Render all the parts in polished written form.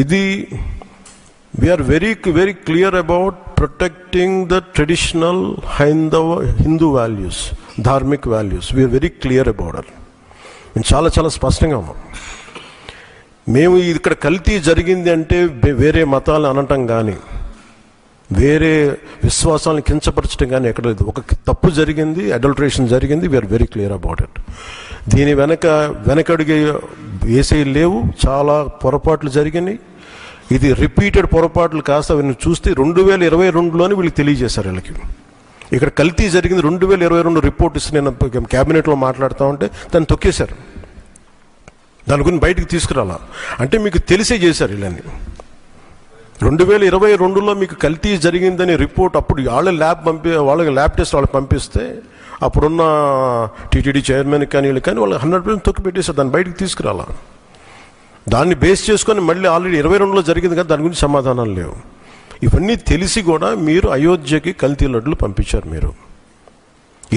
ఇది we're very very clear about protecting the traditional Hindu values, dharmik values. We're very clear about it. మేము చాలా చాలా స్పష్టంగా ఉన్నాం. మేము ఇక్కడ కల్తీ జరిగింది అంటే వేరే మతాలను అనటం కానీ వేరే విశ్వాసాలను కించపరచడం కానీ ఎక్కడ లేదు. ఒక తప్పు జరిగింది, అడల్టరేషన్ జరిగింది. We're very clear about it. దీని వెనకడుగు వేసే లేవు. చాలా పొరపాట్లు జరిగినాయి. ఇది రిపీటెడ్ పొరపాట్లు కాస్త వీళ్ళని చూస్తే 2022లోనే వీళ్ళకి తెలియజేశారు. వీళ్ళకి ఇక్కడ కల్తీ జరిగింది 2022 రిపోర్ట్ ఇస్తే నేను క్యాబినెట్లో మాట్లాడుతూ ఉంటే దాన్ని తొక్కేశారు. దాని గురించి బయటకు తీసుకురాలా అంటే మీకు తెలిసే చేశారు. వీళ్ళని 2022లో మీకు కల్తీ జరిగిందని రిపోర్ట్ అప్పుడు వాళ్ళకి ల్యాబ్ టెస్ట్ వాళ్ళకి పంపిస్తే అప్పుడున్న టీటీడీ చైర్మన్ కానీ వీళ్ళు కానీ వాళ్ళు 100% తొక్కి పెట్టేశారు. దాన్ని బయటకు తీసుకురాలా. దాన్ని బేస్ చేసుకొని మళ్ళీ ఆల్రెడీ 22లో జరిగింది కదా, దాని గురించి సమాధానాలు లేవు. ఇవన్నీ తెలిసి కూడా మీరు అయోధ్యకి కల్తీ లడ్డులు పంపించారు.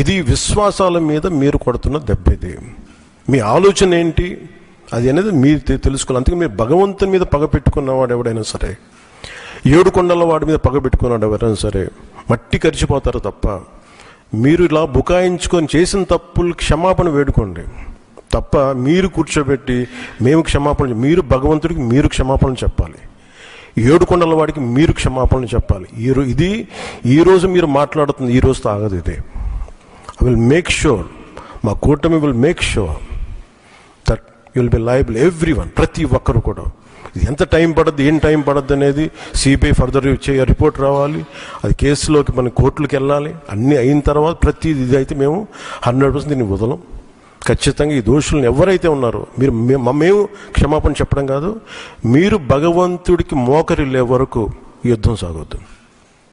ఇది విశ్వాసాల మీద మీరు కొడుతున్న దెబ్బ. ఇది మీ ఆలోచన ఏంటి అది అనేది మీరు తెలుసుకోవాలి. అందుకే మీరు భగవంతుని మీద పగ పెట్టుకున్నవాడు ఎవడైనా సరే, 7 కొండల వాడి మీద పగ పెట్టుకున్నాడు ఎవరైనా సరే మట్టి కరిచిపోతారు తప్ప, మీరు ఇలా బుకాయించుకొని చేసిన తప్పులు క్షమాపణ వేడుకోండి తప్ప మీరు కూర్చోబెట్టి మేము క్షమాపణ, మీరు భగవంతుడికి మీరు క్షమాపణ చెప్పాలి. 7 కొండల వాడికి మీరు క్షమాపణ చెప్పాలి. ఇది ఈరోజు మీరు మాట్లాడుతుంది ఈ రోజుతో ఆగదు. ఇది ఐ విల్ మేక్ షూర్, మా కూటమి will make sure that you will be liable everyone, ప్రతి ఒక్కరు కూడా. ఇది ఎంత టైం పడుద్ది, ఏం టైం పడుద్ది అనేది సిబిఐ ఫర్దర్ రిపోర్ట్ రావాలి. అది కేసులోకి మన కోర్టులకు వెళ్ళాలి. అన్నీ అయిన తర్వాత ప్రతి ఇది అయితే మేము 100% దీన్ని వదలం. ఖచ్చితంగా ఈ దోషులను ఎవరైతే ఉన్నారో మేము క్షమాపణ చెప్పడం కాదు, మీరు భగవంతుడికి మోకరిల్లే వరకు యుద్ధం సాగొద్దు.